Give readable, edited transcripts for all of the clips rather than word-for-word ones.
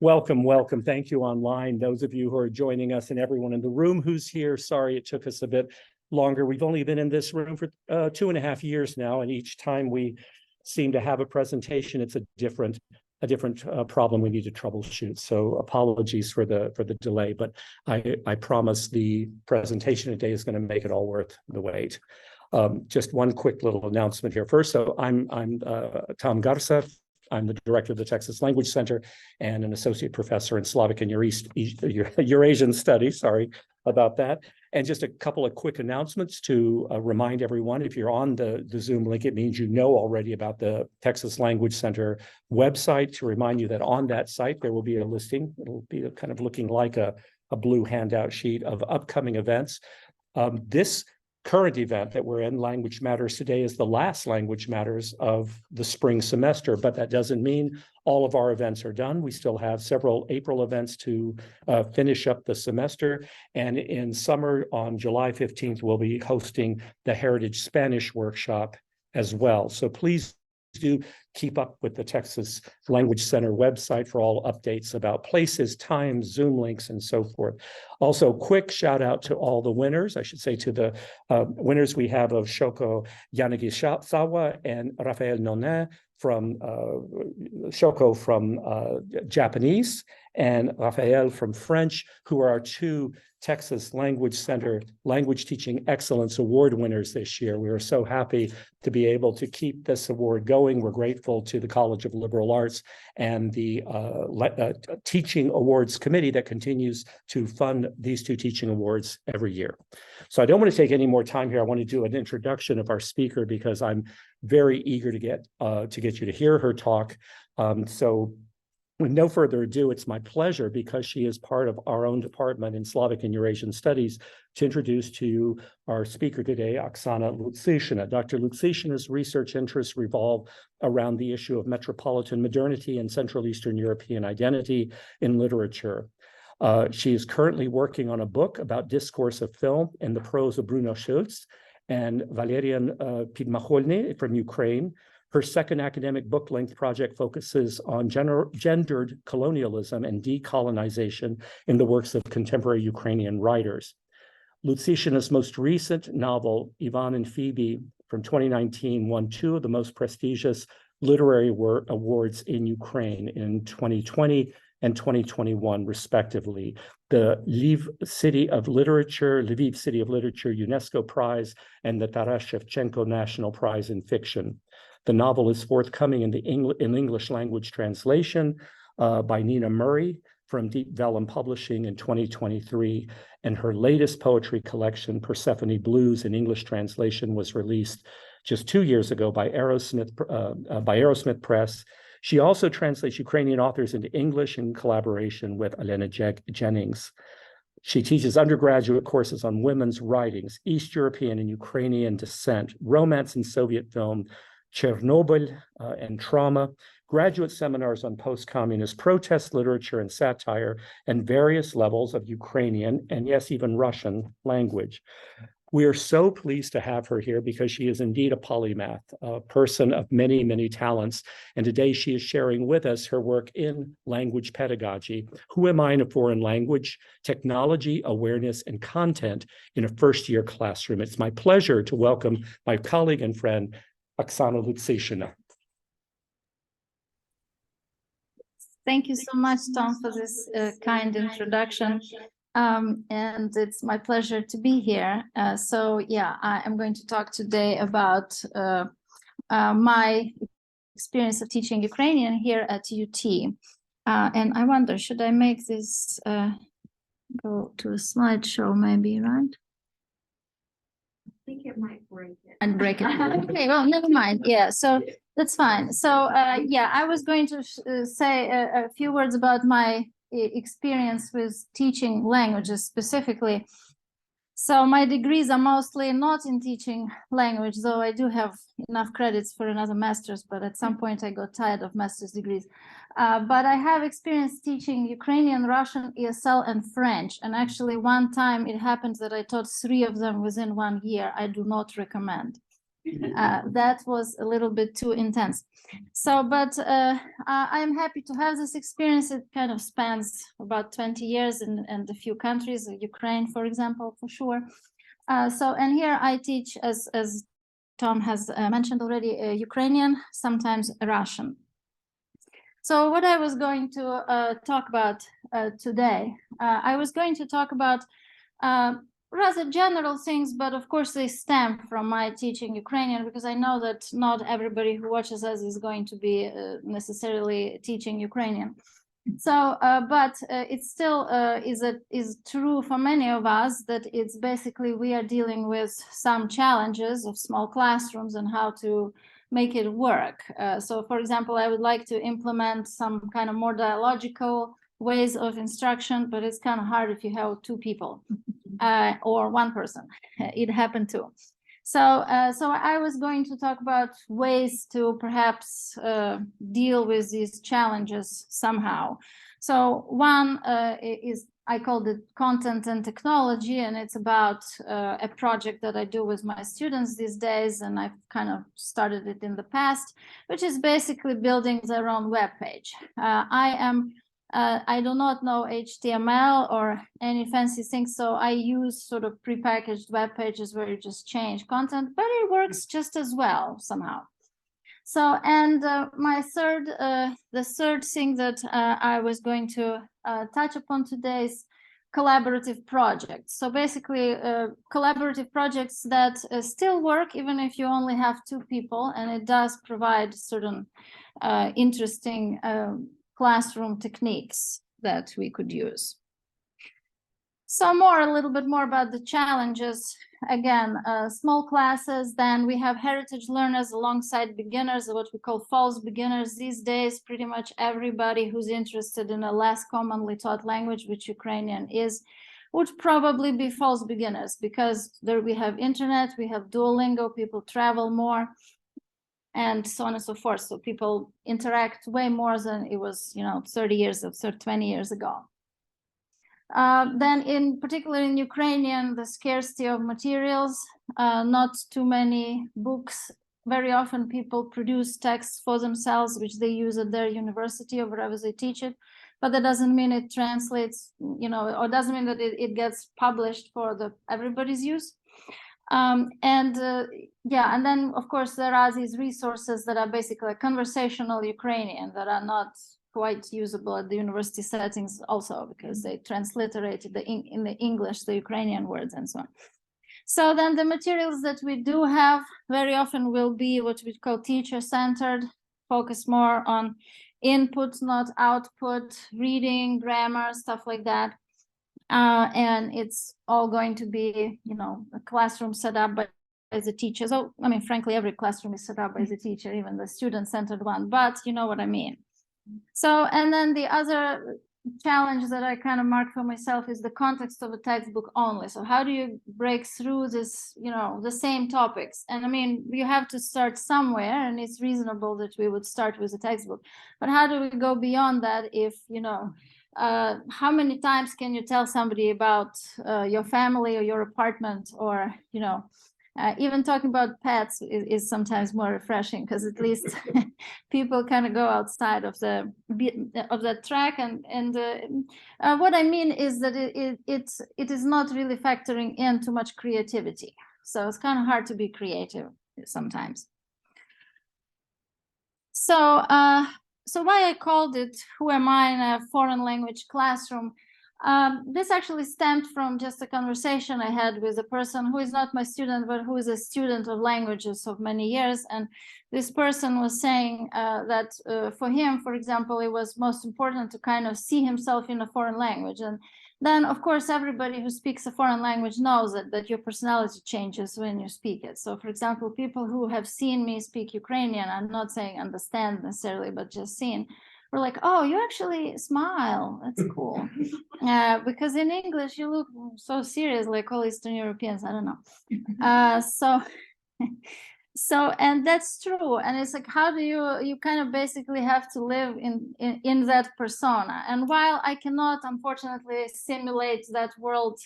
Welcome, welcome. Thank you online. Those of you who are joining us and everyone in the room who's here, sorry it took us a bit longer. We've only been in this room for 2.5 years now, and each time we seem to have a presentation, it's a different problem we need to troubleshoot. So apologies for the delay, but I promise the presentation today is going to make it all worth the wait. Just one quick little announcement here first. So I'm Tom Garza. I'm the director of the Texas Language Center and an associate professor in Slavic and Eurasian studies. Sorry about that. And just a couple of quick announcements to remind everyone, if you're on the Zoom link, it means you know already about the Texas Language Center website. To remind you that on that site, there will be a listing. It'll be kind of looking like a blue handout sheet of upcoming events. This current event that we're in, Language Matters today, is the last Language Matters of the spring semester, but that doesn't mean all of our events are done. We still have several April events to finish up the semester. And in summer, on July 15th, we'll be hosting the Heritage Spanish Workshop as well. So please do keep up with the Texas Language Center website for all updates about places, times, Zoom links, and so forth. Also, quick shout out to all the winners, I should say to the winners we have of Shoko Yanagisawa and Rafael Nonet from Shoko from Japanese and Rafael from French, who are our two Texas Language Center Language Teaching Excellence Award winners this year. We are so happy to be able to keep this award going. We're grateful to the College of Liberal Arts and the Teaching Awards Committee that continues to fund these two teaching awards every year. So I don't want to take any more time here. I want to do an introduction of our speaker because I'm very eager to get you to hear her talk. So with no further ado, it's my pleasure, because she is part of our own department in Slavic and Eurasian Studies, to introduce to you our speaker today, Oksana Lutsyshyna. Dr. Lutsyshyna's research interests revolve around the issue of metropolitan modernity and Central Eastern European identity in literature. She is currently working on a book about discourse of film in the prose of Bruno Schulz and Valerian Pidmacholny from Ukraine. Her second academic book-length project focuses on gendered colonialism and decolonization in the works of contemporary Ukrainian writers. Lutsyshyna's most recent novel, Ivan and Phoebe, from 2019, won two of the most prestigious literary awards in Ukraine in 2020 and 2021, respectively. The Lviv City of Literature UNESCO Prize and the Taras Shevchenko National Prize in Fiction. The novel is forthcoming in English language translation by Nina Murray from Deep Vellum Publishing in 2023, and her latest poetry collection, Persephone Blues, in English translation, was released just 2 years ago by Aerosmith Press. She also translates Ukrainian authors into English in collaboration with Elena Jennings. She teaches undergraduate courses on women's writings, East European and Ukrainian descent, romance and Soviet film, Chernobyl and trauma, graduate seminars on post-communist protest literature and satire, and various levels of Ukrainian and, yes, even Russian language. We are so pleased to have her here because she is indeed a polymath, a person of many, many talents. And today she is sharing with us her work in language pedagogy. Who am I in a foreign language? Technology, awareness, and content in a first-year classroom. It's my pleasure to welcome my colleague and friend, Oksana Lutsyshyna. Thank you so much, Tom, for this kind introduction. And it's my pleasure to be here. I am going to talk today about my experience of teaching Ukrainian here at UT. And I wonder, should I make this go to a slideshow maybe, right? I think it might break it. And break it. Okay, well, never mind. Yeah, so that's fine. So I was going to say a few words about my experience with teaching languages specifically. So my degrees are mostly not in teaching language, though I do have enough credits for another master's, but at some point I got tired of master's degrees. But I have experience teaching Ukrainian, Russian, ESL, and French. And actually one time it happened that I taught 3 of them within 1 year. I do not recommend. That was a little bit too intense. So, but I'm happy to have this experience. It kind of spans about 20 years in a few countries, Ukraine, for example, for sure. And here I teach, as Tom has mentioned already, Ukrainian, sometimes Russian. So what I was going to talk about today, I was going to talk about rather general things, but of course they stem from my teaching Ukrainian, because I know that not everybody who watches us is going to be necessarily teaching Ukrainian. So, but it still is true for many of us that it's basically we are dealing with some challenges of small classrooms and how to make it work. So, for example, I would like to implement some kind of more dialogical ways of instruction, but it's kind of hard if you have two people or one person. It happened too. So I was going to talk about ways to perhaps deal with these challenges somehow. So one is, I called it content and technology, and it's about a project that I do with my students these days, and I've kind of started it in the past, which is basically building their own web page. I do not know HTML or any fancy things, so I use sort of prepackaged web pages where you just change content, but it works just as well somehow. So, and the third thing that I was going to touch upon today is collaborative projects. So basically, collaborative projects that still work even if you only have two people, and it does provide certain interesting classroom techniques that we could use. So a little bit more about the challenges. Again, small classes, then we have heritage learners alongside beginners, what we call false beginners. These days, pretty much everybody who's interested in a less commonly taught language, which Ukrainian is, would probably be false beginners, because there we have internet, we have Duolingo, people travel more, and so on and so forth. So people interact way more than it was, 30 years or 20 years ago. Then in particular in Ukrainian, the scarcity of materials, not too many books. Very often people produce texts for themselves, which they use at their university or wherever they teach it. But that doesn't mean it translates, or doesn't mean that it gets published for everybody's use. And then of course there are these resources that are basically conversational Ukrainian that are not quite usable at the university settings also, because they transliterated in the English the Ukrainian words and so on. So then the materials that we do have very often will be what we call teacher-centered, focus more on input, not output, reading, grammar, stuff like that. And it's all going to be, a classroom set up by the teacher. So, I mean, frankly, every classroom is set up by the teacher, even the student-centered one, but you know what I mean. So, and then the other challenge that I kind of marked for myself is the context of a textbook only. So how do you break through this, the same topics? And I mean, you have to start somewhere, and it's reasonable that we would start with a textbook. But how do we go beyond that if, how many times can you tell somebody about your family or your apartment, or, even talking about pets is sometimes more refreshing, because at least people kind of go outside of the track. And what I mean is that it is not really factoring in too much creativity. So it's kind of hard to be creative sometimes. So why I called it "Who Am I in a Foreign Language Classroom?" This actually stemmed from just a conversation I had with a person who is not my student, but who is a student of languages of many years. And this person was saying that for him, for example, it was most important to kind of see himself in a foreign language. And then, of course, everybody who speaks a foreign language knows that your personality changes when you speak it. So, for example, people who have seen me speak Ukrainian, I'm not saying understand necessarily, but just seen, we're like, oh, you actually smile. That's cool. Because in English, you look so serious, like all Eastern Europeans. I don't know. So, and that's true. And it's like, how do you kind of basically have to live in that persona? And while I cannot, unfortunately, simulate that world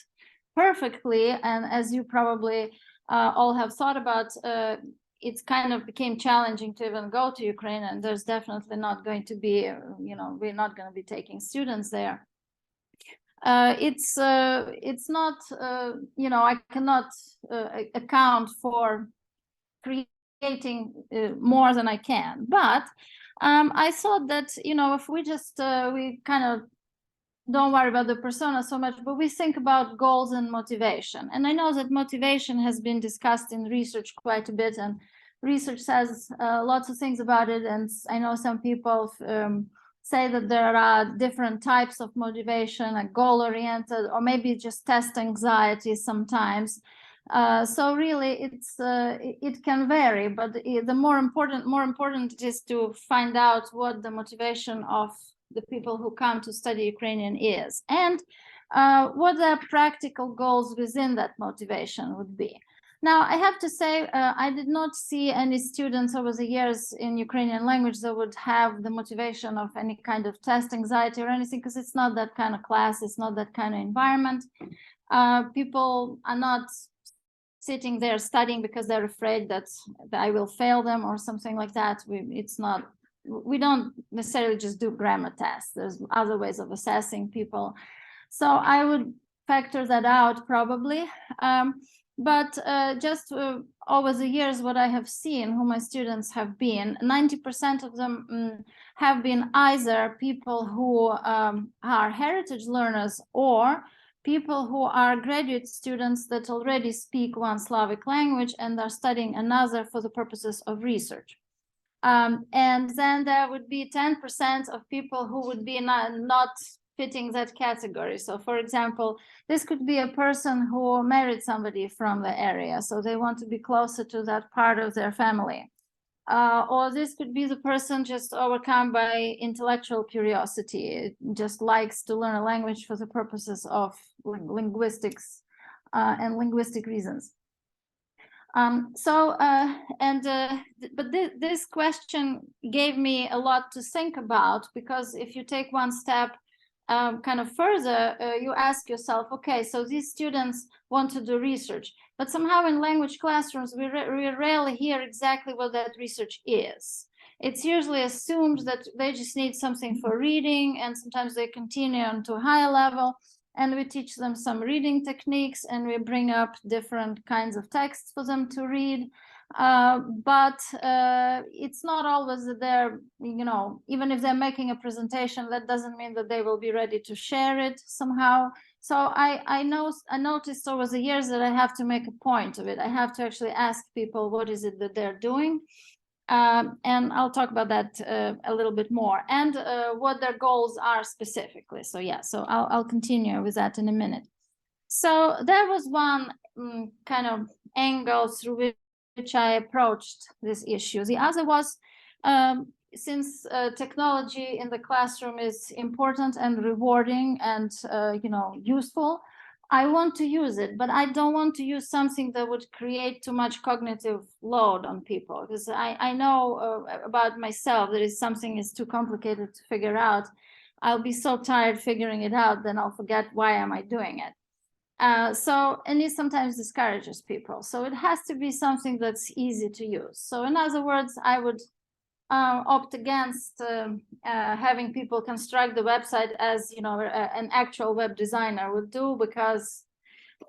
perfectly, and as you probably all have thought about, it's kind of became challenging to even go to Ukraine, and there's definitely not going to be, we're not going to be taking students there. It's not, I cannot account for creating more than I can, but I thought that, if we just, we kind of don't worry about the persona so much, but we think about goals and motivation. And I know that motivation has been discussed in research quite a bit, and research says lots of things about it. And I know some people say that there are different types of motivation, like goal-oriented, or maybe just test anxiety sometimes. So really, it can vary, but the more important is to find out what the motivation of the people who come to study Ukrainian is, and what their practical goals within that motivation would be. Now, I have to say, I did not see any students over the years in Ukrainian language that would have the motivation of any kind of test anxiety or anything, because it's not that kind of class, it's not that kind of environment. People are not sitting there studying because they're afraid that I will fail them or something like that. We don't necessarily just do grammar tests. There's other ways of assessing people. So I would factor that out probably. But just over the years, what I have seen, who my students have been, 90% of them have been either people who are heritage learners or people who are graduate students that already speak one Slavic language and are studying another for the purposes of research. And then there would be 10% of people who would be not fitting that category. So, for example, this could be a person who married somebody from the area, so they want to be closer to that part of their family. Or this could be the person just overcome by intellectual curiosity, just likes to learn a language for the purposes of linguistics and linguistic reasons. But this question gave me a lot to think about, because if you take one step kind of further, you ask yourself, okay, so these students want to do research, but somehow in language classrooms, we rarely hear exactly what that research is. It's usually assumed that they just need something for reading, and sometimes they continue on to a higher level, and we teach them some reading techniques, and we bring up different kinds of texts for them to read. But it's not always that they're, even if they're making a presentation, that doesn't mean that they will be ready to share it somehow. So I noticed over the years that I have to make a point of it. I have to actually ask people what is it that they're doing. And I'll talk about that a little bit more, and what their goals are specifically. So yeah, so I'll continue with that in a minute. So there was one kind of angle through which I approached this issue. The other was, since technology in the classroom is important and rewarding and useful, I want to use it, but I don't want to use something that would create too much cognitive load on people, because I know about myself that if something is too complicated to figure out, I'll be so tired figuring it out, then I'll forget why am I doing it. And it sometimes discourages people. So it has to be something that's easy to use. So in other words, I would opt against having people construct the website as an actual web designer would do, because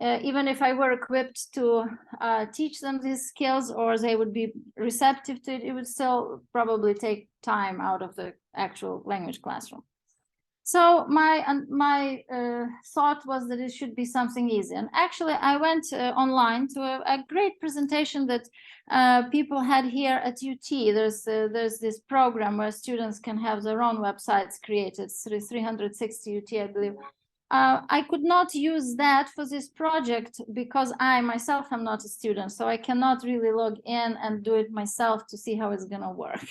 even if I were equipped to teach them these skills, or they would be receptive to it, it would still probably take time out of the actual language classroom. So my thought was that it should be something easy. And actually, I went online to a great presentation that people had here at UT. There's this program where students can have their own websites created through 360 UT, I believe. I could not use that for this project because I myself am not a student, so I cannot really log in and do it myself to see how it's going to work.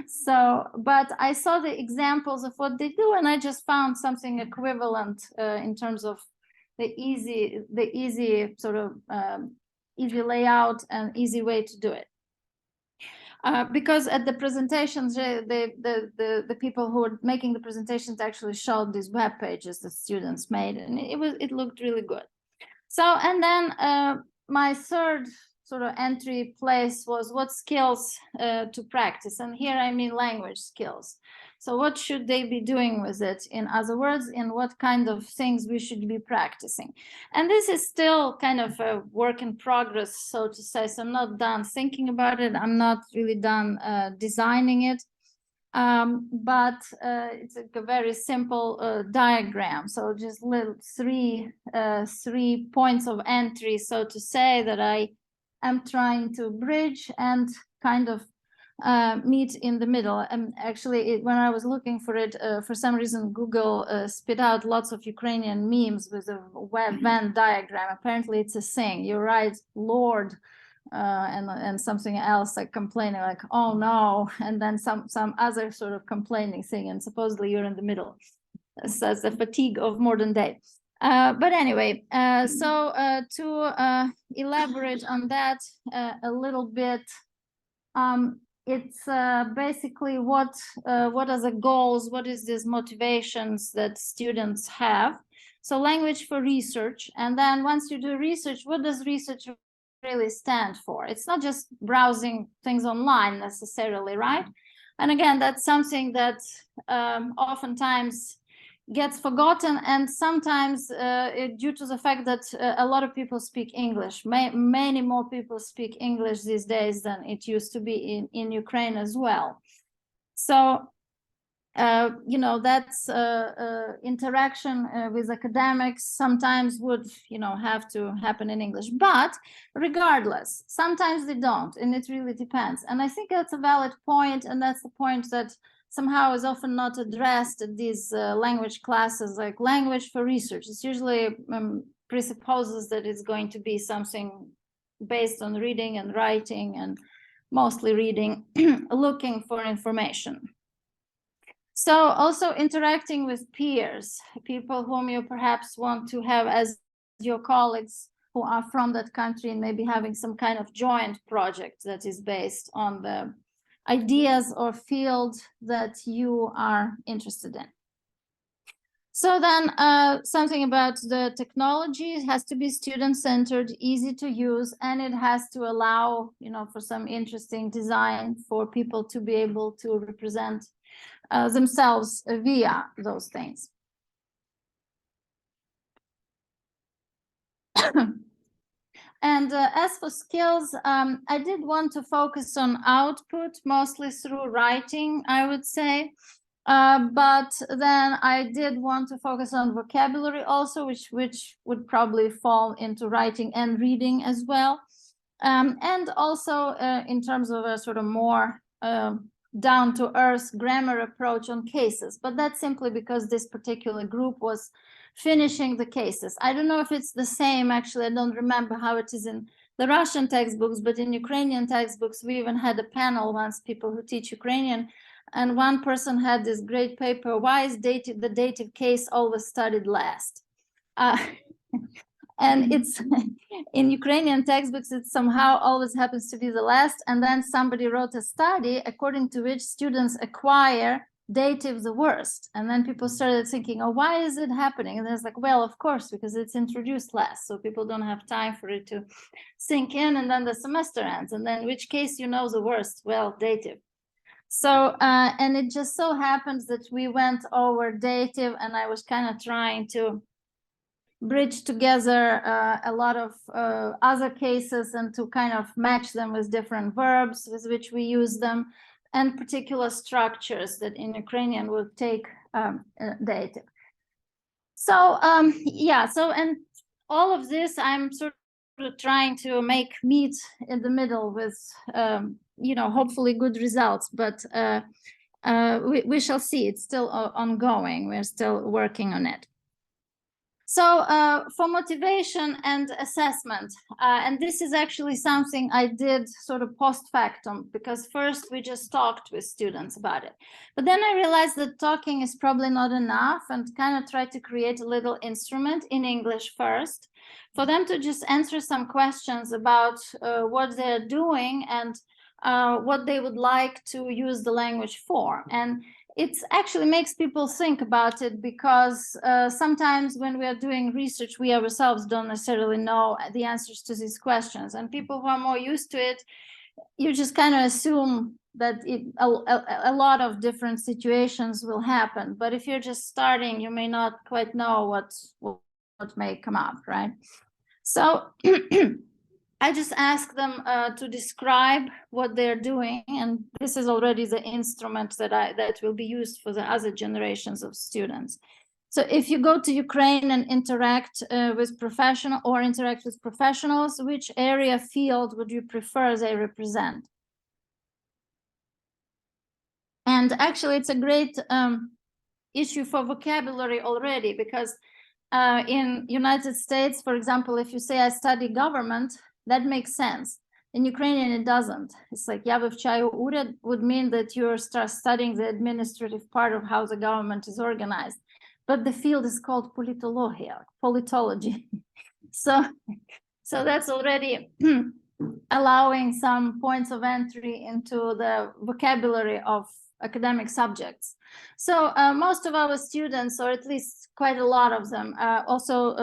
So, but I saw the examples of what they do, and I just found something equivalent in terms of the easy sort of easy layout and easy way to do it. Because at the presentations, the people who were making the presentations actually showed these web pages that students made, and it looked really good. So, and then my third sort of entry place was what skills to practice. And here I mean language skills. So what should they be doing with it? In other words, in what kind of things we should be practicing? And this is still kind of a work in progress, so to say. So I'm not done thinking about it. I'm not really done designing it. But it's a very simple diagram. So just little three points of entry, so to say, that I am trying to bridge and kind of meet in the middle. And actually, when I was looking for it, for some reason, Google spit out lots of Ukrainian memes with a Venn diagram. Apparently, it's a thing. You write Lord and something else, like complaining, like, oh no, and then some other sort of complaining thing, and supposedly you're in the middle. So it's the fatigue of modern day. But anyway, to elaborate on that a little bit, it's basically what are the goals, what is these motivations that students have. So language for research, and then once you do research, what does research really stand for? It's not just browsing things online necessarily, right? And again, that's something that oftentimes gets forgotten, and sometimes due to the fact that a lot of people speak English. Many more people speak English these days than it used to be in Ukraine as well. So you know, that's interaction with academics sometimes would, you know, have to happen in English. But regardless, sometimes they don't, and it really depends. And I think that's a valid point, and that's the point that somehow is often not addressed at these language classes, like language for research. It's usually presupposes that it's going to be something based on reading and writing, and mostly reading, looking for information. So also interacting with peers, people whom you perhaps want to have as your colleagues who are from that country, and maybe having some kind of joint project that is based on the ideas or field that you are interested in. So then something about the technology, it has to be student-centered, easy to use, and it has to allow, you know, for some interesting design for people to be able to represent themselves via those things. And as for skills, I did want to focus on output, mostly through writing, I would say. But then I did want to focus on vocabulary also, which would probably fall into writing and reading as well. And also in terms of a sort of more down-to-earth grammar approach on cases, but that's simply because this particular group was finishing the cases. I don't know if it's the same, actually. I don't remember how it is in the Russian textbooks, but in Ukrainian textbooks, we even had a panel once, people who teach Ukrainian, and one person had this great paper, why is the dative case always studied last? And it's in Ukrainian textbooks, it somehow always happens to be the last. And then somebody wrote a study according to which students acquire dative the worst. And then people started thinking, oh, why is it happening? And it's like, well, of course, because it's introduced last. So people don't have time for it to sink in, and then the semester ends. And then which case you know the worst? Well, dative. So, and it just so happens that we went over dative, and I was kind of trying to bridge together a lot of other cases and to kind of match them with different verbs with which we use them, and particular structures that in Ukrainian would take dative. So yeah, so and all of this I'm sort of trying to make meet in the middle with you know, hopefully good results, but we shall see. It's still ongoing. We're still working on it. So for motivation and assessment, and this is actually something I did sort of post factum, because first we just talked with students about it. But then I realized that talking is probably not enough, and kind of tried to create a little instrument in English first for them to just answer some questions about what they're doing and what they would like to use the language for. And it actually makes people think about it, because sometimes when we are doing research, we ourselves don't necessarily know the answers to these questions. And people who are more used to it, you just kind of assume that a lot of different situations will happen. But if you're just starting, you may not quite know what may come up, right? So I just ask them to describe what they're doing, and this is already the instrument that will be used for the other generations of students. So if you go to Ukraine and interact with professionals, which area field would you prefer they represent? And actually, it's a great issue for vocabulary already, because in United States, for example, if you say I study government, that makes sense. In Ukrainian, it doesn't. It's like "Я вивчаю уряд" would mean that you're studying the administrative part of how the government is organized. But the field is called politology. So that's already allowing some points of entry into the vocabulary of academic subjects. So most of our students, or at least quite a lot of them, also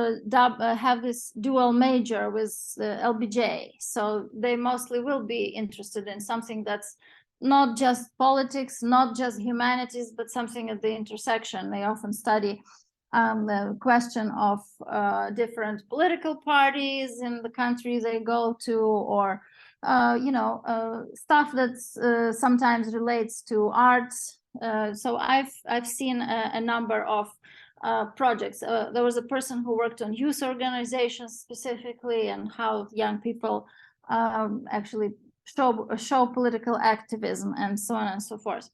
have this dual major with LBJ. So they mostly will be interested in something that's not just politics, not just humanities, but something at the intersection. They often study the question of different political parties in the country they go to, or stuff that's sometimes relates to arts. So I've seen a number of projects. There was a person who worked on youth organizations specifically, and how young people actually show political activism, and so on and so forth.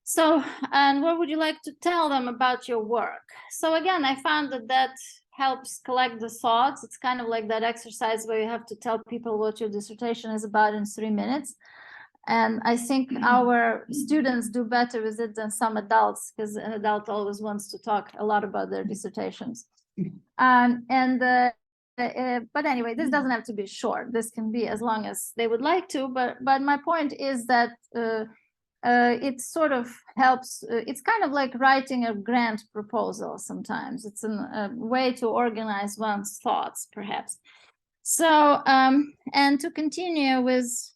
So, and what would you like to tell them about your work? So again, I found that helps collect the thoughts. It's kind of like that exercise where you have to tell people what your dissertation is about in 3 minutes. And I think our students do better with it than some adults, because an adult always wants to talk a lot about their dissertations. But anyway, this doesn't have to be short. This can be as long as they would like to. But my point is that it sort of helps. It's kind of like writing a grant proposal sometimes. It's a way to organize one's thoughts, perhaps. So, and to continue with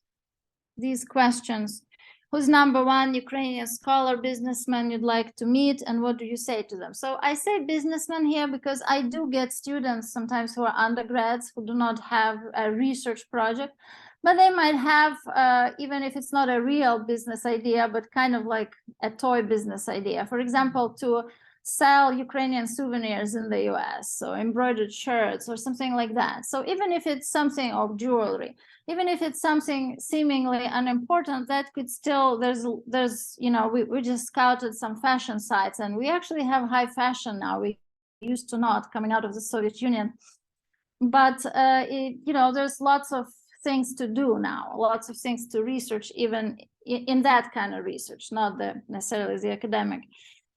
these questions, who's number one Ukrainian scholar, businessman you'd like to meet, and what do you say to them? So I say businessman here because I do get students sometimes who are undergrads who do not have a research project, but they might have, even if it's not a real business idea, but kind of like a toy business idea. For example, to sell Ukrainian souvenirs in the US, so embroidered shirts or something like that. So even if it's something of jewelry, even if it's something seemingly unimportant, that could still, there's we just scouted some fashion sites, and we actually have high fashion now. We used to not, coming out of the Soviet Union. But, there's lots of things to do now, lots of things to research, even in that kind of research, not necessarily the academic.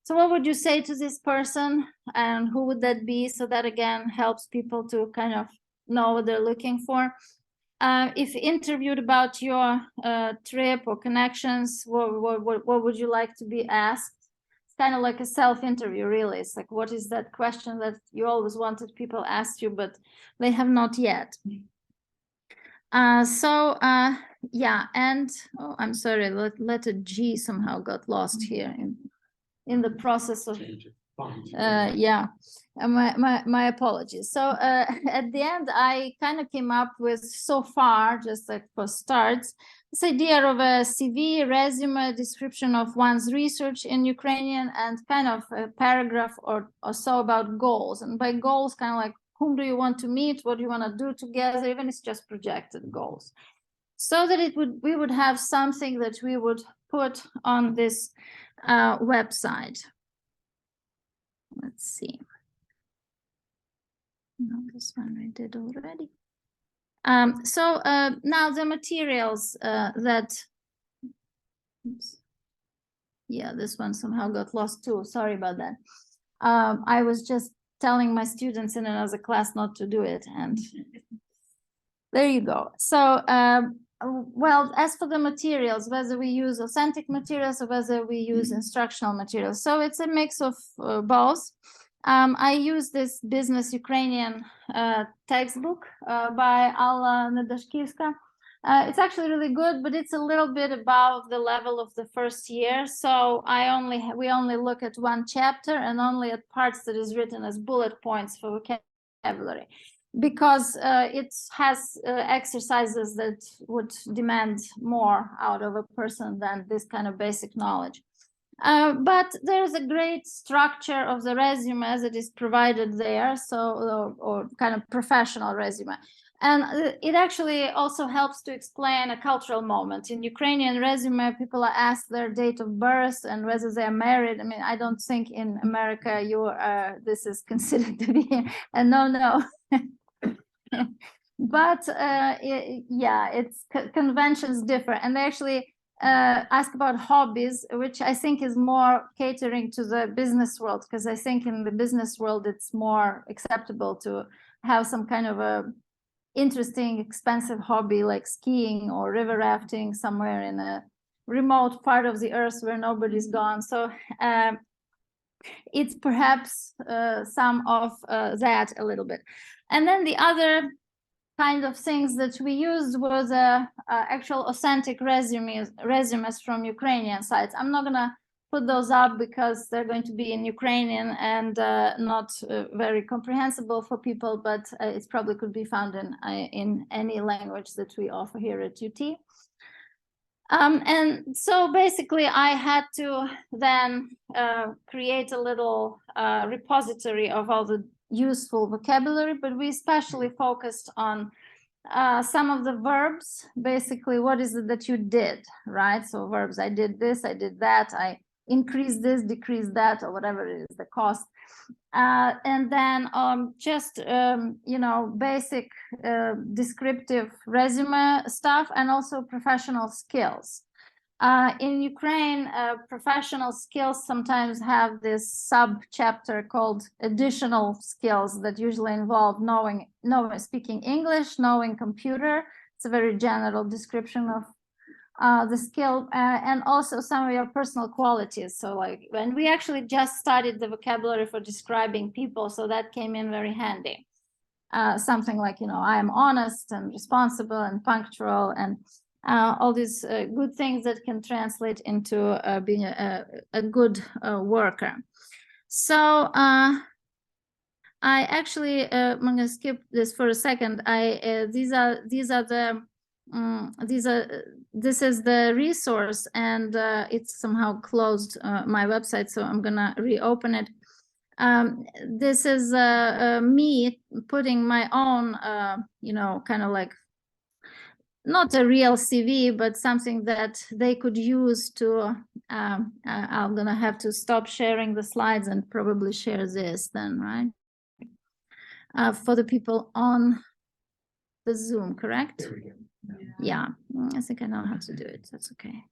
So what would you say to this person, and who would that be? So that again helps people to kind of know what they're looking for. If interviewed about your trip or connections, what would you like to be asked? It's kind of like a self-interview, really. It's like, what is that question that you always wanted people ask you, but they have not yet? Yeah, and oh, I'm sorry, letter G somehow got lost here in the process of yeah, my apologies. So at the end, I kind of came up with, so far, just like for starts, this idea of a CV, resume, description of one's research in Ukrainian, and kind of a paragraph or so about goals. And by goals, kind of like, whom do you want to meet? What do you want to do together? Even it's just projected goals. So that we would have something that we would put on this website. Let's see. No, this one I did already. So now the materials oops. Yeah, this one somehow got lost too. Sorry about that. I was just telling my students in another class not to do it, and there you go. So Well, as for the materials, whether we use authentic materials or whether we use instructional materials, so it's a mix of both. I use this business Ukrainian textbook by Alla Nedashkivska. It's actually really good, but it's a little bit above the level of the first year. So we only look at one chapter and only at parts that is written as bullet points for vocabulary, because it has exercises that would demand more out of a person than this kind of basic knowledge. But there's a great structure of the resume as it is provided there, so or kind of professional resume. And it actually also helps to explain a cultural moment. In Ukrainian resume, people are asked their date of birth and whether they're married. I mean, I don't think in America this is considered to be a no. But it's conventions differ, and they actually ask about hobbies, which I think is more catering to the business world, because I think in the business world it's more acceptable to have some kind of a interesting, expensive hobby like skiing or river rafting somewhere in a remote part of the earth where nobody's gone. So it's perhaps some of that a little bit. And then the other kind of things that we used was actual authentic resumes from Ukrainian sites. I'm not gonna put those up because they're going to be in Ukrainian and not very comprehensible for people, but it probably could be found in any language that we offer here at UT. And so basically I had to then create a little repository of all the useful vocabulary, but we especially focused on some of the verbs. Basically, what is it that you did, right? So verbs, I did this, I did that, I increased this, decreased that, or whatever it is, the cost. And then just, you know, basic descriptive resume stuff, and also professional skills. In Ukraine, professional skills sometimes have this sub-chapter called additional skills that usually involve knowing speaking English, knowing computer. It's a very general description of the skill, and also some of your personal qualities. So like when we actually just studied the vocabulary for describing people, so that came in very handy. Something like, you know, I am honest and responsible and punctual, and all these good things that can translate into being a good worker. So I actually, I'm going to skip this for a second. This is the resource, and it's somehow closed my website, so I'm going to reopen it. This is me putting my own, you know, kind of like, not a real CV, but something that they could use to, I'm gonna have to stop sharing the slides and probably share this then, right? For the people on the Zoom, correct? Yeah, I think I know how to do it, that's okay.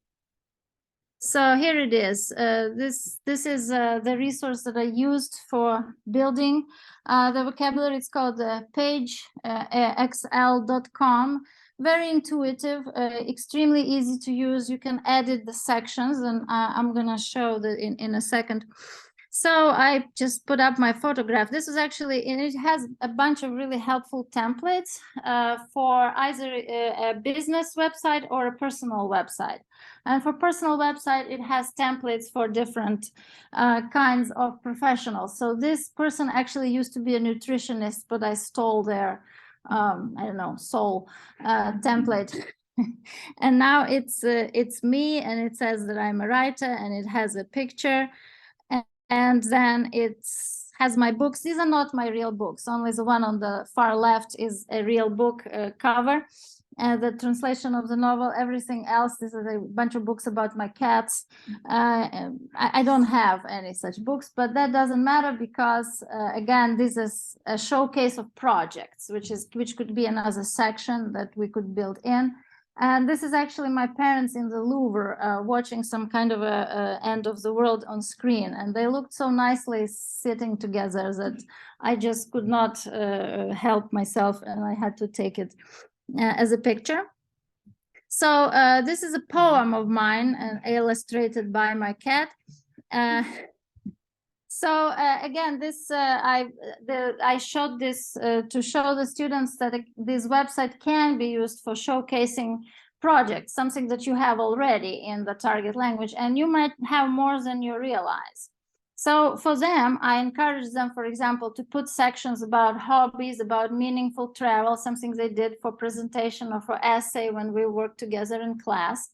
So here it is. This is the resource that I used for building the vocabulary. It's called pagexl.com. Very intuitive, extremely easy to use. You can edit the sections, and I'm gonna show that in a second. So I just put up my photograph. This is actually, and it has a bunch of really helpful templates for either a business website or a personal website. And for personal website, it has templates for different kinds of professionals. So this person actually used to be a nutritionist, but I stole their I don't know, soul template. And now it's me, and it says that I'm a writer, and it has a picture, and then it has my books. These are not my real books, only the one on the far left is a real book cover, and the translation of the novel. Everything else, this is a bunch of books about my cats. I don't have any such books, but that doesn't matter, because again, this is a showcase of projects, which could be another section that we could build in. And this is actually my parents in the Louvre watching some kind of a end of the world on screen, and they looked so nicely sitting together that I just could not help myself, and I had to take it as a picture. So this is a poem of mine and illustrated by my cat. So again, this I showed this to show the students that this website can be used for showcasing projects, something that you have already in the target language, and you might have more than you realize. So for them, I encourage them, for example, to put sections about hobbies, about meaningful travel, something they did for presentation or for essay when we worked together in class.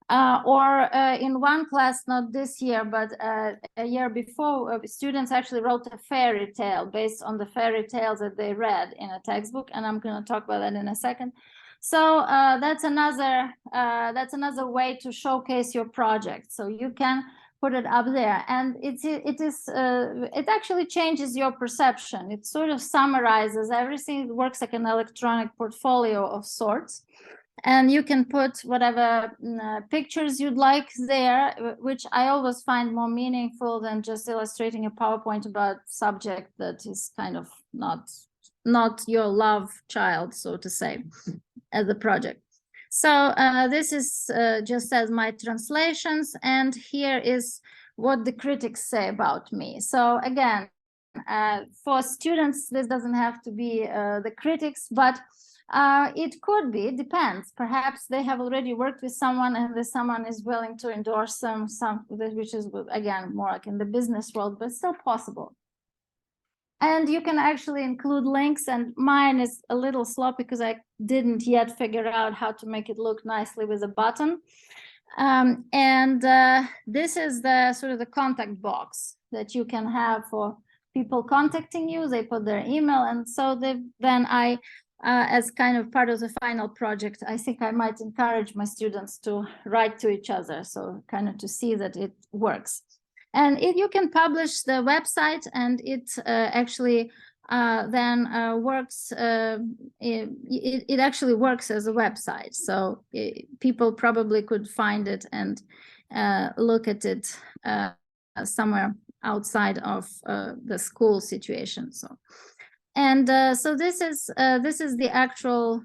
Or in one class, not this year, but a year before, students actually wrote a fairy tale based on the fairy tales that they read in a textbook, and I'm going to talk about that in a second. So that's another way to showcase your project. So you can put it up there, and it actually changes your perception. It sort of summarizes everything. It works like an electronic portfolio of sorts. And you can put whatever pictures you'd like there, which I always find more meaningful than just illustrating a PowerPoint about subject that is kind of not your love child, so to say, as a project. So this is just as my translations, and here is what the critics say about me. So again, for students, this doesn't have to be the critics, but it could be, it depends. Perhaps they have already worked with someone and the someone is willing to endorse them, which is, again, more like in the business world, but still possible. And you can actually include links, and mine is a little sloppy because I didn't yet figure out how to make it look nicely with a button. This is the sort of the contact box that you can have for people contacting you. They put their email, and so then I as kind of part of the final project, I think I might encourage my students to write to each other, so kind of to see that it works. And you can publish the website, and it actually then works. It actually works as a website, so people probably could find it and look at it somewhere outside of the school situation. So. And so this is the actual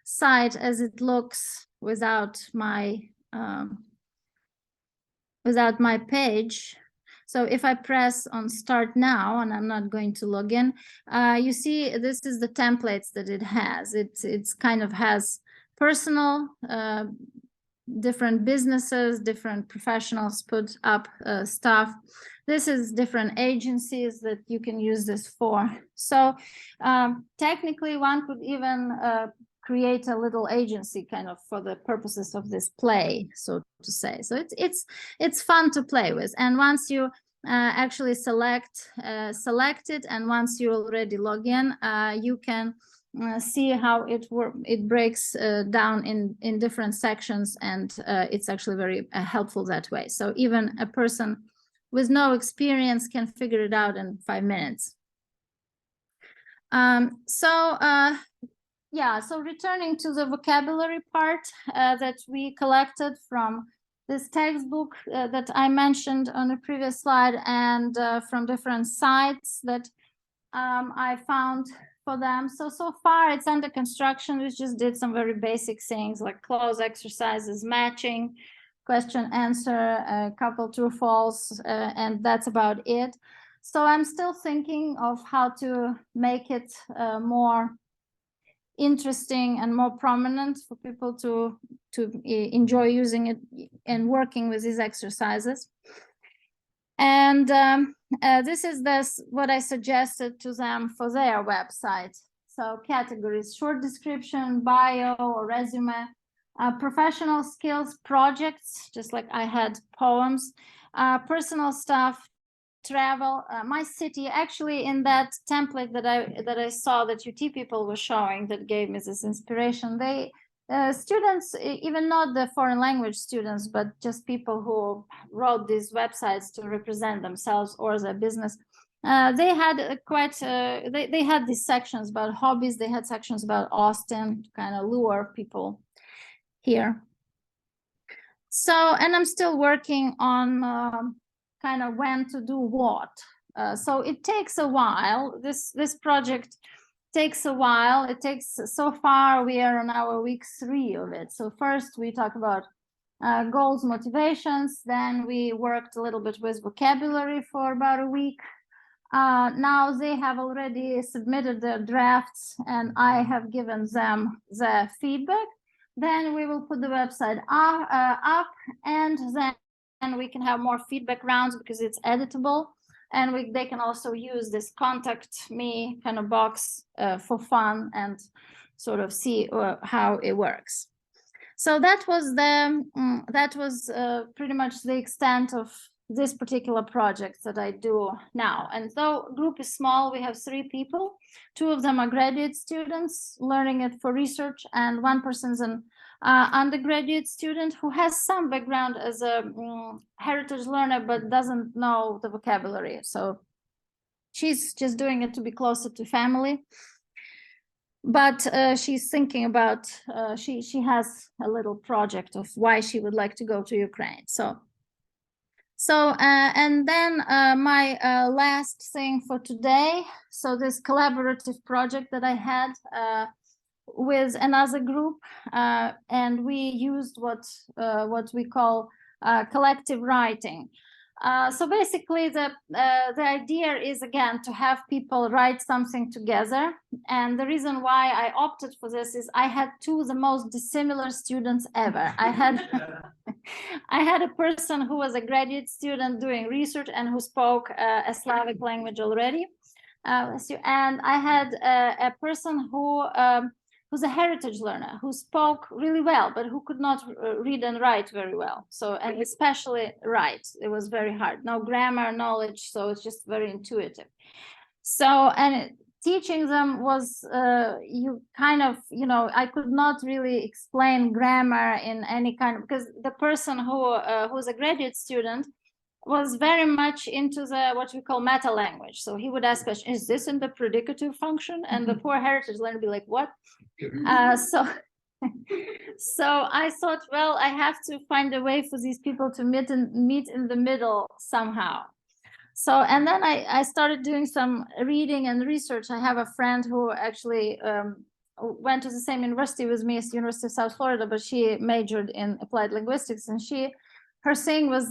site as it looks without my page. So if I press on start now, and I'm not going to log in, you see this is the templates that it has. It's kind of has personal, different businesses, different professionals put up stuff. This is different agencies that you can use this for. So technically one could even create a little agency kind of for the purposes of this play, so to say. So it's fun to play with. And once you actually select it, and once you already log in, you can see how it breaks down in different sections, and it's actually very helpful that way. So even a person with no experience can figure it out in 5 minutes. So returning to the vocabulary part that we collected from this textbook that I mentioned on the previous slide, and from different sites that I found for them. So far it's under construction. We just did some very basic things like clause exercises, matching, question answer, a couple true false, and that's about it. So I'm still thinking of how to make it more interesting and more prominent for people to enjoy using it and working with these exercises. And this is what I suggested to them for their website. So categories: short description, bio or resume, professional skills, projects, just like I had poems, personal stuff, travel, my city. Actually, in that template that I saw that UT people were showing, that gave me this inspiration, they students, even not the foreign language students, but just people who wrote these websites to represent themselves or their business, they had they had these sections about hobbies. They had sections about Austin to kind of lure people here. So, and I'm still working on kind of when to do what. So it takes a while. This project takes a while. It takes, so far we are on our week 3 of it. So first we talk about goals, motivations, then we worked a little bit with vocabulary for about a week. Now they have already submitted their drafts and I have given them the feedback. Then we will put the website up and then we can have more feedback rounds because it's editable. And they can also use this contact me kind of box for fun and sort of see how it works. So that was pretty much the extent of this particular project that I do now. And though group is small, we have 3 people. 2 of them are graduate students learning it for research, and 1 person's an undergraduate student who has some background as a heritage learner but doesn't know the vocabulary. So she's just doing it to be closer to family. But she's thinking about, she has a little project of why she would like to go to Ukraine. And then my last thing for today, so this collaborative project that I had with another group, and we used what we call collective writing. So basically the idea is, again, to have people write something together. And the reason why I opted for this is I had 2 of the most dissimilar students ever. I had a person who was a graduate student doing research and who spoke a Slavic language already. And I had a person who who's a heritage learner who spoke really well, but who could not read and write very well. So, and especially write, it was very hard. No grammar knowledge, so it's just very intuitive. So, and teaching them was, you kind of, I could not really explain grammar in any kind of, because the person who was a graduate student was very much into the what we call meta language. So he would ask questions, is this in the predicative function? And the poor heritage learner would be like, what? So I thought, well, I have to find a way for these people to meet in the middle somehow. So, and then I started doing some reading and research. I have a friend who actually went to the same university with me as the University of South Florida, but she majored in applied linguistics, and her thing was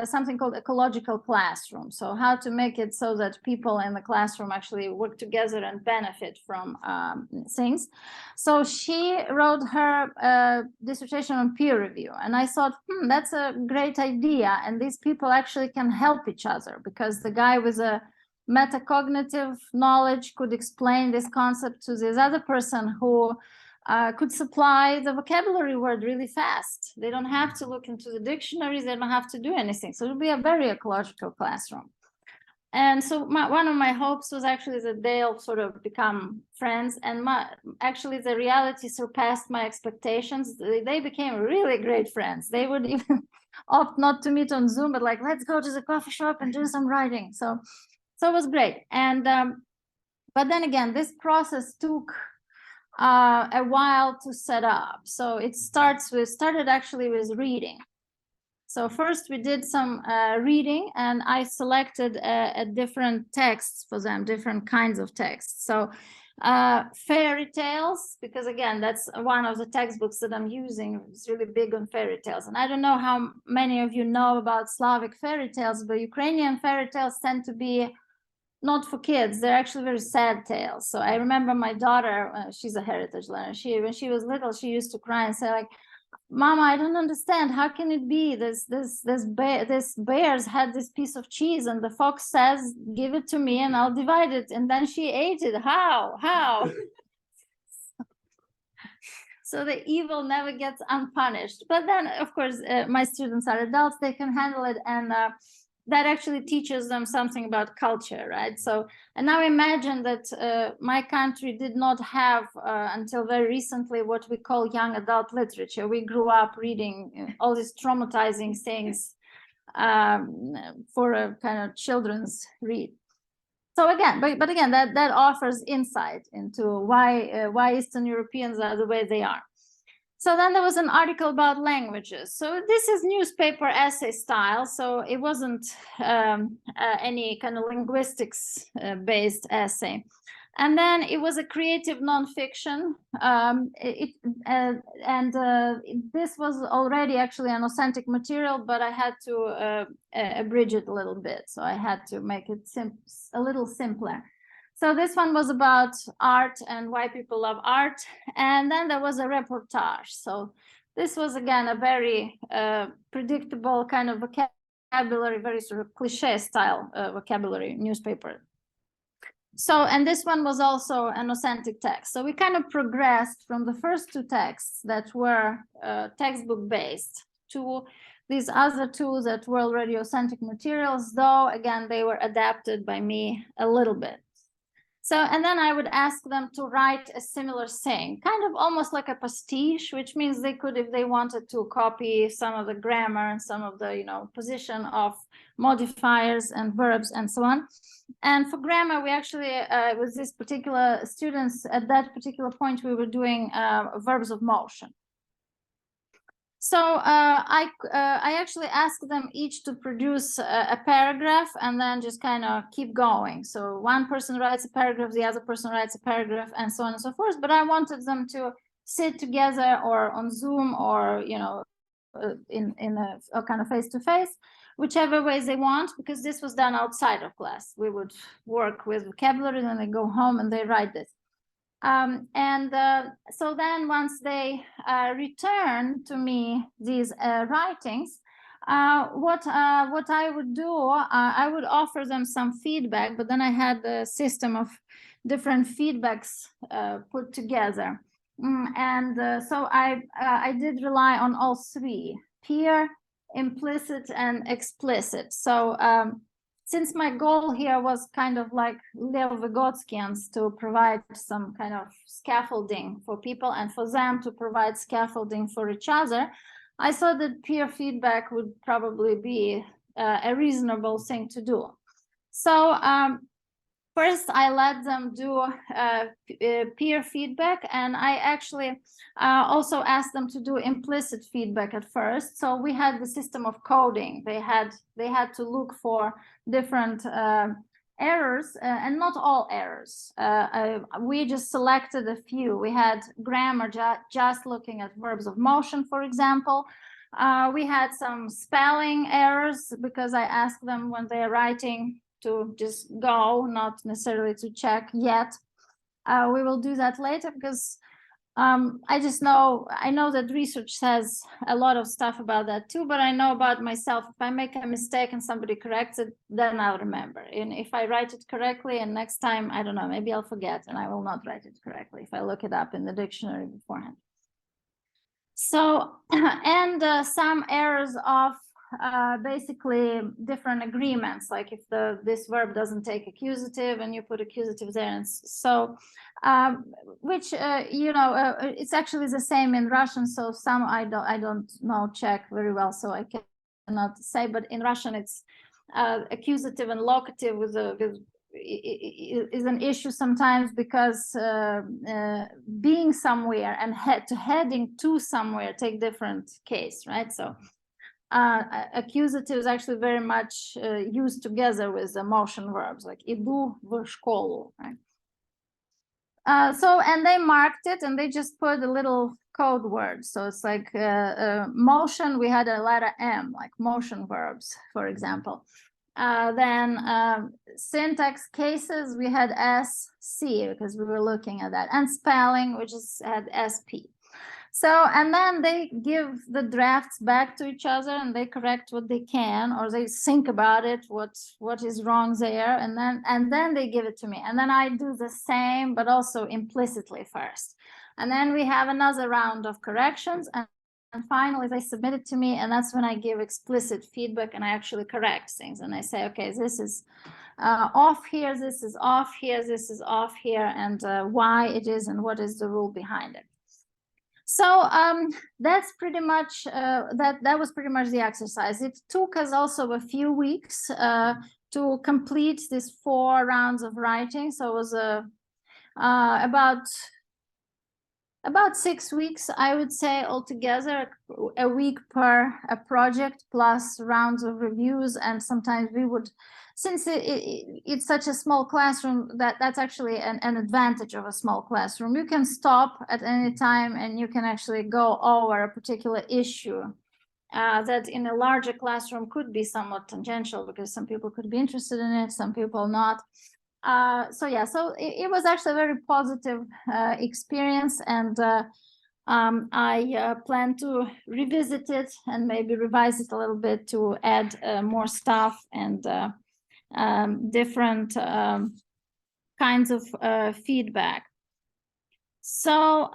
something called ecological classroom. So how to make it so that people in the classroom actually work together and benefit from things. So she wrote her dissertation on peer review. And I thought, that's a great idea. And these people actually can help each other, because the guy with a metacognitive knowledge could explain this concept to this other person who could supply the vocabulary word really fast. They don't have to look into the dictionaries, they don't have to do anything. So it'll be a very ecological classroom. And so one of my hopes was actually that they'll sort of become friends, and actually the reality surpassed my expectations. They became really great friends. They would even opt not to meet on Zoom, but like, let's go to the coffee shop and do some writing. So it was great. And but then again, this process took a while to set up. So it started actually with reading. So first we did some reading, and I selected a different texts for them, different kinds of texts. So fairy tales, because again, that's one of the textbooks that I'm using. It's really big on fairy tales. And I don't know how many of you know about Slavic fairy tales, but Ukrainian fairy tales tend to be not for kids. They're actually very sad tales. So I remember my daughter, she's a heritage learner. When she was little, she used to cry and say like, Mama, I don't understand. How can it be this bears had this piece of cheese and the fox says, give it to me and I'll divide it. And then she ate it. How? So the evil never gets unpunished. But then, of course, my students are adults. They can handle it. And that actually teaches them something about culture, right? So, and now imagine that my country did not have until very recently what we call young adult literature. We grew up reading all these traumatizing things for a kind of children's read. So again, but again, that offers insight into why Eastern Europeans are the way they are. So then there was an article about languages. So this is newspaper essay style. So it wasn't any kind of linguistics based essay. And then it was a creative nonfiction. This was already actually an authentic material, but I had to abridge it a little bit. So I had to make it a little simpler. So this one was about art and why people love art. And then there was a reportage. So this was, again, a very predictable kind of vocabulary, very sort of cliche style vocabulary newspaper. So, and this one was also an authentic text. So we kind of progressed from the first two texts that were textbook based to these other two that were already authentic materials, though, again, they were adapted by me a little bit. So, and then I would ask them to write a similar thing, kind of almost like a pastiche, which means they could, if they wanted to, copy some of the grammar and some of the, position of modifiers and verbs and so on. And for grammar, we actually, with this particular students, at that particular point, we were doing verbs of motion. So I actually asked them each to produce a paragraph and then just kind of keep going. So one person writes a paragraph, the other person writes a paragraph, and so on and so forth. But I wanted them to sit together or on Zoom or, in a kind of face-to-face, whichever ways they want, because this was done outside of class. We would work with vocabulary, and then they go home and they write this. So then once they return to me these writings, what I would do, I would offer them some feedback, but then I had a system of different feedbacks put together. So I did rely on all three: peer, implicit, and explicit. So since my goal here was kind of like Leo Vygotskian's, to provide some kind of scaffolding for people and for them to provide scaffolding for each other, I thought that peer feedback would probably be a reasonable thing to do. So first, I let them do peer feedback, and I actually also asked them to do implicit feedback at first. So we had the system of coding. They had to look for different errors, and not all errors. We just selected a few. We had grammar, just looking at verbs of motion, for example. We had some spelling errors because I asked them when they're writing to just go, not necessarily to check yet. We will do that later because I know that research says a lot of stuff about that too, but I know about myself, if I make a mistake and somebody corrects it, then I'll remember. And if I write it correctly and next time, I don't know, maybe I'll forget and I will not write it correctly if I look it up in the dictionary beforehand. So, and some errors of basically different agreements, like if this verb doesn't take accusative and you put accusative there, and so which it's actually the same in Russian. So some I don't know Czech very well, so I cannot say. But in Russian, it's accusative and locative is an issue sometimes because being somewhere and heading to somewhere take different case, right? So accusative is actually very much used together with the motion verbs, like idu v shkolu, right? So, and they marked it and they just put a little code word. So it's like motion, we had a letter M, like motion verbs, for example. Then syntax cases, we had SC because we were looking at that, and spelling, which had SP. So, and then they give the drafts back to each other and they correct what they can, or they think about it, what is wrong there, and then they give it to me. And then I do the same, but also implicitly first. And then we have another round of corrections, and finally they submit it to me, and that's when I give explicit feedback and I actually correct things. And I say, okay, this is off here, this is off here, this is off here, and why it is and what is the rule behind it. So that's pretty much that was pretty much the exercise. It took us also a few weeks to complete these 4 rounds of writing. So it was about 6 weeks, I would say, altogether, a week per a project plus rounds of reviews. And sometimes we would since it's such a small classroom, that's actually an advantage of a small classroom. You can stop at any time and you can actually go over a particular issue that in a larger classroom could be somewhat tangential, because some people could be interested in it, some people not. So yeah, so it was actually a very positive experience, and I plan to revisit it and maybe revise it a little bit to add more stuff and different kinds of feedback. So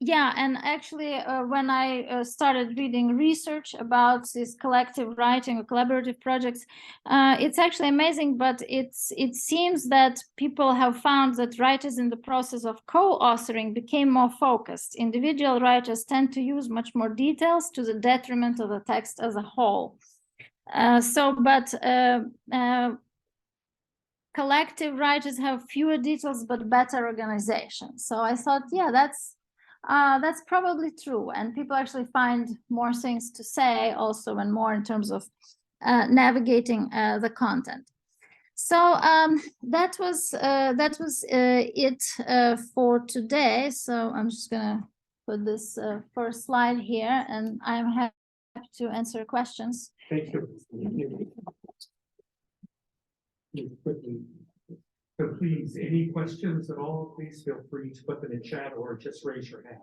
yeah, and actually when I started reading research about this collective writing or collaborative projects, it's actually amazing, but it seems that people have found that writers in the process of co-authoring became more focused. Individual writers tend to use much more details to the detriment of the text as a whole. Collective writers have fewer details but better organization. So I thought, yeah, that's probably true, and people actually find more things to say also, and more in terms of navigating the content. So that was it for today. So I'm just gonna put this first slide here, and I'm happy to answer questions. Thank you. So please, any questions at all, please feel free to put them in chat or just raise your hand.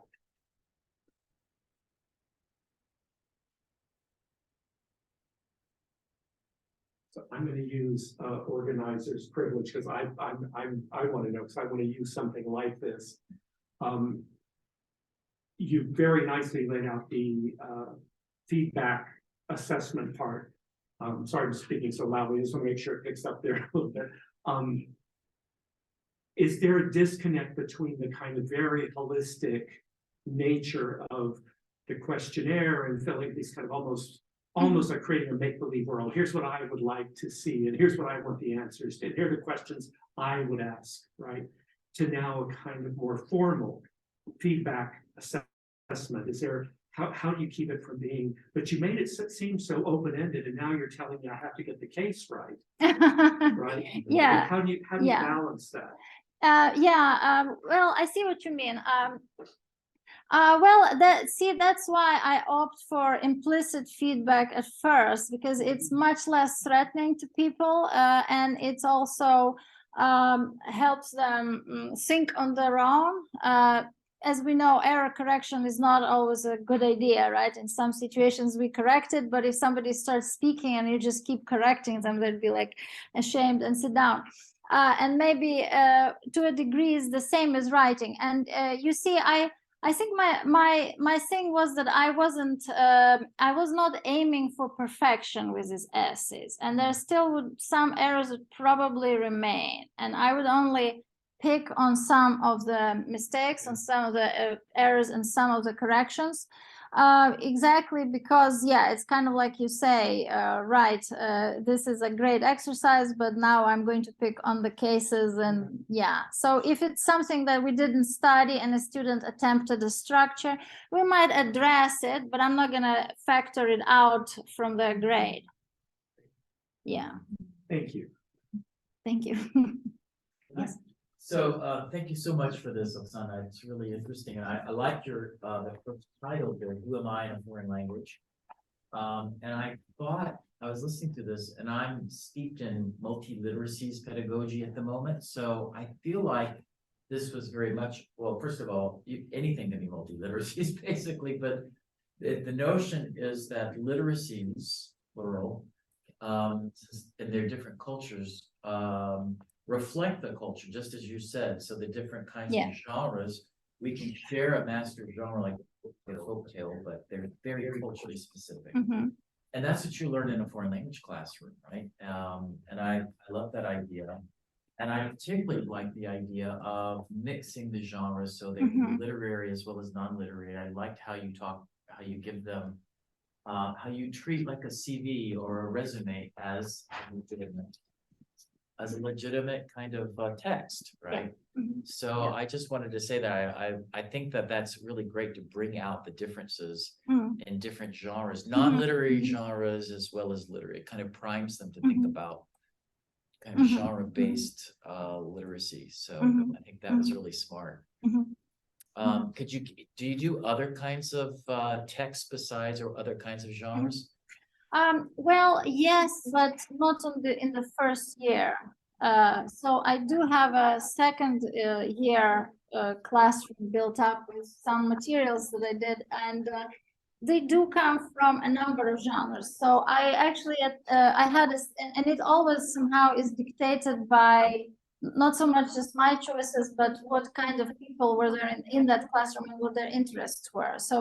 So I'm going to use organizer's privilege, because I want to know, because I want to use something like this. You very nicely laid out the feedback assessment part. Sorry I'm speaking so loudly, I just want to make sure it picks up there a little bit. Is there a disconnect between the kind of very holistic nature of the questionnaire and filling these kind of almost like creating a make-believe world? Here's what I would like to see, and here's what I want the answers to, and here are the questions I would ask, right? To now a kind of more formal feedback assessment. Is there, how do you keep it from being, but you made it seem so open-ended, and now you're telling me I have to get the case right, right? Yeah. How do you balance that? Well, I see what you mean. Well, that's why I opt for implicit feedback at first, because it's much less threatening to people, and it's also helps them think on their own. As we know, error correction is not always a good idea, right? In some situations we correct it, but if somebody starts speaking and you just keep correcting them, they'd be like ashamed and sit down. And maybe to a degree is the same as writing. And you see, I think my thing was that I was not aiming for perfection with these essays, and there still would some errors would probably remain, and I would only pick on some of the mistakes, on some of the errors, and some of the corrections. Exactly, because yeah, it's kind of like you say, right, this is a great exercise, but now I'm going to pick on the cases, and yeah, so if it's something that we didn't study and a student attempted a structure, we might address it, but I'm not going to factor it out from the grade. Yeah. Thank you. Thank you. Yes. So thank you so much for this, Oksana. It's really interesting. And I like your the first title here, Who Am I in a Foreign Language? And I thought, I was listening to this, and I'm steeped in multiliteracies pedagogy at the moment. So I feel like this was very much, well, first of all, anything can be multiliteracies basically, but the notion is that literacies, plural, in their different cultures, reflect the culture, just as you said. So the different kinds of genres, we can share a master genre like a folktale, but they're very culturally specific. Mm-hmm. And that's what you learn in a foreign language classroom, right? And I love that idea. And I particularly like the idea of mixing the genres so they can be literary as well as non-literary. I liked how you talk, how you give them, how you treat like a CV or a resume as a legitimate kind of text, right? Yeah. Mm-hmm. So I just wanted to say that I think that that's really great to bring out the differences in different genres, non-literary genres as well as literary. It kind of primes them to think about kind of Mhm, genre-based literacy. So Mhm, I think that was really smart. Mhm. Do you do other kinds of texts besides, or other kinds of genres? Well, yes, but not in the first year. So I do have a second year classroom built up with some materials that I did, and they do come from a number of genres. So I actually I had and it always somehow is dictated by not so much just my choices, but what kind of people were there in that classroom and what their interests were. So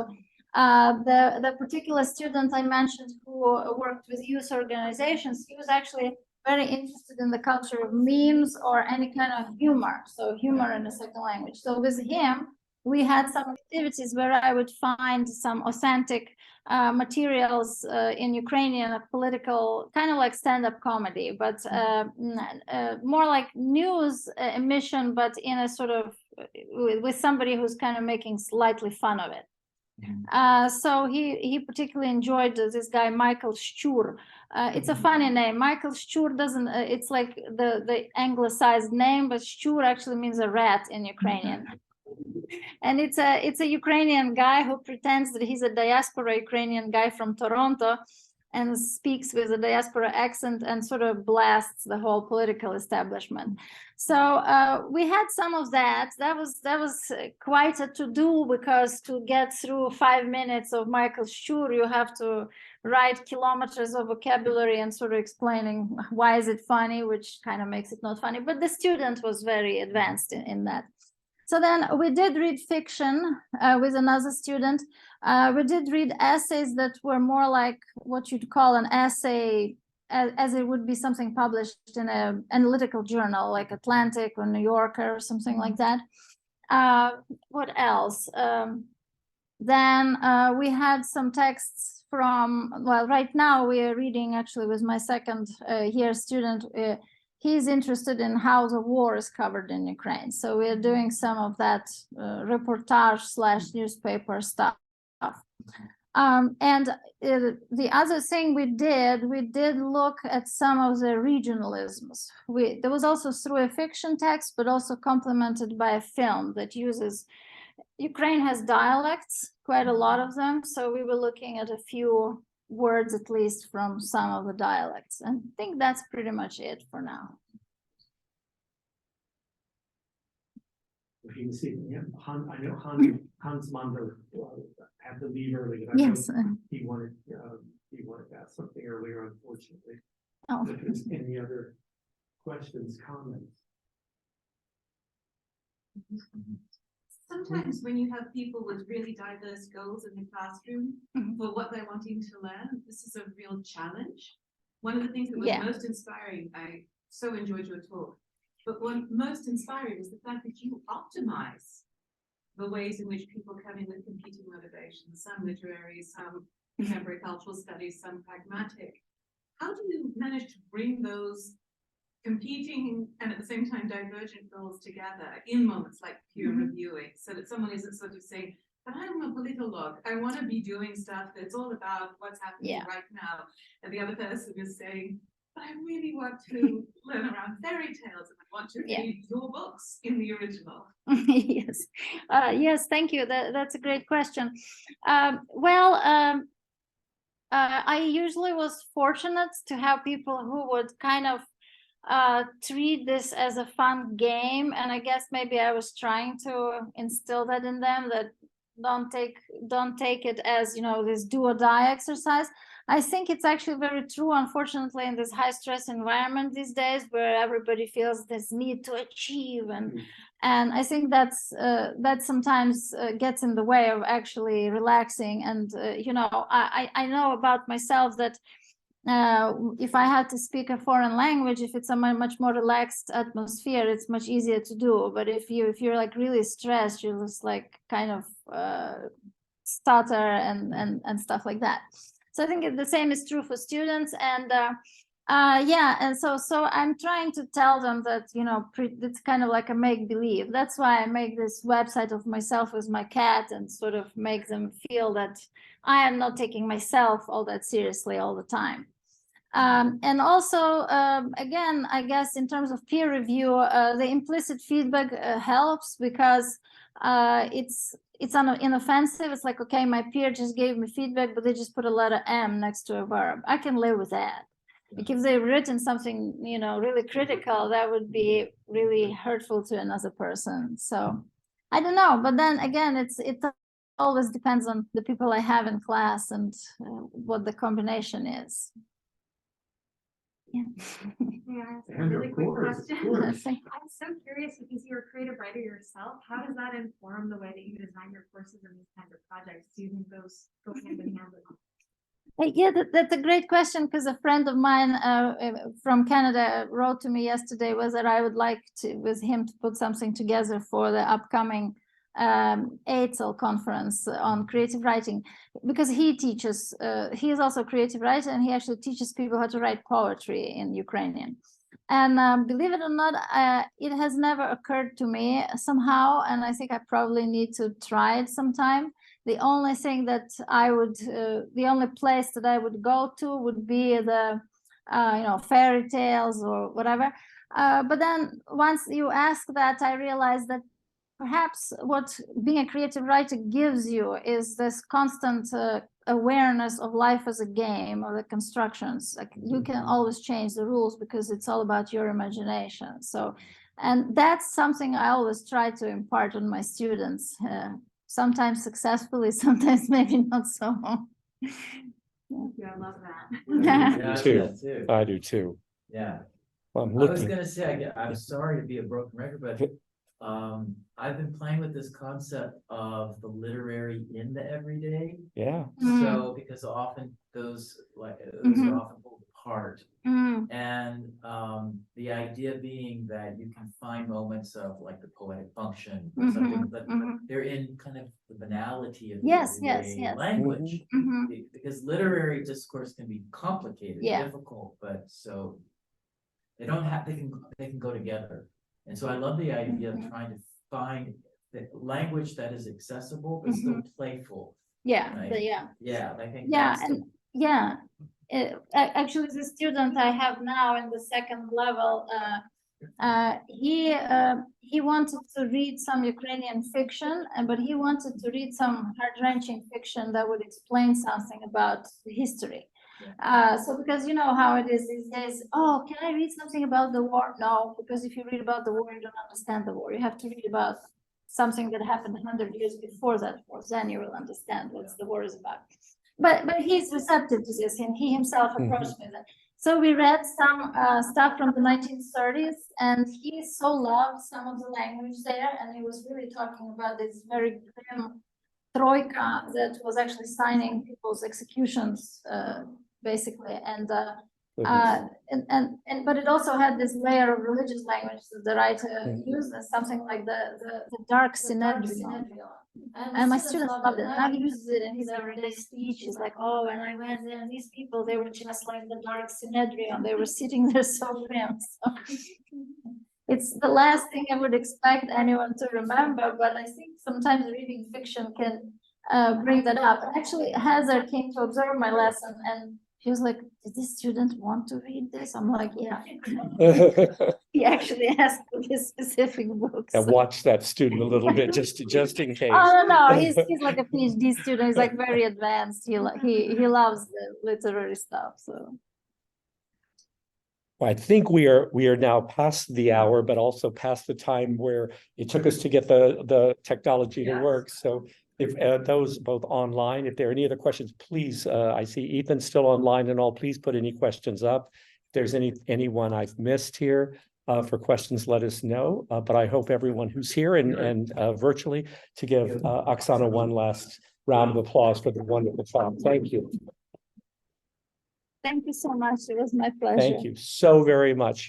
the particular student I mentioned who worked with youth organizations, he was actually very interested in the culture of memes or any kind of humor, so humor in a second language. So with him, we had some activities where I would find some authentic materials in Ukrainian political, kind of like stand-up comedy, but more like news emission, but in a sort of with somebody who's kind of making slightly fun of it. So he particularly enjoyed this guy Michael Szczur. It's a funny name. Michael Szczur doesn't. It's like the anglicized name, but Szczur actually means a rat in Ukrainian. And it's a Ukrainian guy who pretends that he's a diaspora Ukrainian guy from Toronto, and speaks with a diaspora accent and sort of blasts the whole political establishment. So we had some of that. That was quite a to-do, because to get through 5 minutes of Michael Szczur, you have to write kilometers of vocabulary and sort of explaining why is it funny, which kind of makes it not funny. But the student was very advanced in that. So then we did read fiction with another student. We did read essays that were more like what you'd call an essay, as it would be something published in an analytical journal like Atlantic or New Yorker or something like that. What else? Then we had some texts from, well, right now we are reading actually with my second year student. He's interested in how the war is covered in Ukraine. So we're doing some of that reportage / newspaper stuff. And the other thing we did look at some of the regionalisms. There was also through a fiction text, but also complemented by a film that uses, Ukraine has dialects, quite a lot of them. So we were looking at a few words, at least from some of the dialects. And I think that's pretty much it for now. You can see, yeah, I know Hans Munder had to leave early. I Yes. know he wanted to ask something earlier, unfortunately. Oh. If there's any other questions, comments? Sometimes when you have people with really diverse goals in the classroom Mhm. for what they're wanting to learn, this is a real challenge. One of the things that was Yeah. most inspiring, I so enjoyed your talk, but one most inspiring was the fact that you optimize the ways in which people come in with competing motivations, some literary, some contemporary cultural studies, some pragmatic. How do you manage to bring those competing and at the same time divergent goals together in moments like peer reviewing, so that someone isn't sort of saying, but I'm a politolog, I want to be doing stuff that's all about what's happening right now, and the other person is saying, but I really want to learn around fairy tales and I want to read your books in the original. Yes, yes, thank you. That's a great question. I usually was fortunate to have people who would kind of treat this as a fun game, and I guess maybe I was trying to instill that in them, that don't take it as, you know, this do or die exercise. I think it's actually very true, unfortunately, in this high stress environment these days, where everybody feels this need to achieve, and I think that sometimes gets in the way of actually relaxing. And you know, I know about myself that if I had to speak a foreign language, if it's a much more relaxed atmosphere, it's much easier to do. But if you're like really stressed, you just like kind of stutter and stuff like that. So I think the same is true for students. And yeah, and so I'm trying to tell them that, you know, it's kind of like a make-believe. That's why I make this website of myself with my cat, and sort of make them feel that I am not taking myself all that seriously all the time. And also, again, I guess in terms of peer review, the implicit feedback helps because it's inoffensive. It's like, okay, my peer just gave me feedback, but they just put a letter M next to a verb. I can live with that. Like if they've written something, you know, really critical, that would be really hurtful to another person. So I don't know, but then again, it always depends on the people I have in class and what the combination is. Yeah. May I ask a And really of quick course, question? of course. I'm so curious because you're a creative writer yourself. How does that inform the way that you design your courses and these kinds of projects? Do you think those go hand in hand with? Yeah, that's a great question because a friend of mine from Canada wrote to me yesterday whether I would like to with him to put something together for the upcoming AITSL conference on creative writing, because he teaches, he is also a creative writer and he actually teaches people how to write poetry in Ukrainian. And believe it or not, it has never occurred to me somehow, and I think I probably need to try it sometime. The only thing that I would, the only place that I would go to would be the, you know, fairy tales or whatever. But then once you ask that, I realized that perhaps what being a creative writer gives you is this constant awareness of life as a game or the constructions. Like you can always change the rules because it's all about your imagination. So, and that's something I always try to impart on my students. Sometimes successfully, sometimes maybe not so. Yeah, I love that. Yeah, too. that too. I do too. Yeah. I'm I was looking. gonna say, I'm sorry to be a broken record, but I've been playing with this concept of the literary in the everyday. Yeah. So, because often those are often pulled apart. And the idea being that you can find moments of like the poetic function or something, but they're in kind of the banality of the everyday language. Because literary discourse can be complicated, difficult, but so they don't have, they can go together. And so I love the idea of trying to find the language that is accessible but still playful. Yeah, Right? yeah. I think Yeah, that's and yeah. Actually, the student I have now in the second level, he wanted to read some Ukrainian fiction, but he wanted to read some heart-wrenching fiction that would explain something about history. So because you know how it is these days, oh, can I read something about the war? No, because if you read about the war, you don't understand the war. You have to read about something that happened 100 years before that war, then you will understand what the war is about. But he's receptive to this, and he himself approached me. So we read some stuff from the 1930s, and he so loved some of the language there, and he was really talking about this very grim troika that was actually signing people's executions, basically, and but it also had this layer of religious language that the writer used, as something like the dark synedrion. And my students loved it. Now he uses it in his everyday speech. He's like, oh, when I went there, these people, they were just like the dark synedrion. They were sitting there so grim. So it's the last thing I would expect anyone to remember, but I think sometimes reading fiction can bring that up. Actually, Heather came to observe my lesson, and she was like, did this student want to read this? I'm like, yeah. He actually asked for this specific book. And So. watch that student a little bit just in case. Oh no, he's like a PhD student. He's like very advanced. He loves the literary stuff. So I think we are now past the hour, but also past the time where it took us to get the technology to work. So if those both online, if there are any other questions, please, I see Ethan's still online and all, please put any questions up. If there's anyone I've missed here for questions, let us know. But I hope everyone who's here and virtually to give Oksana one last round of applause for the wonderful talk. Thank you. thank you so much. It was my pleasure. Thank you so very much.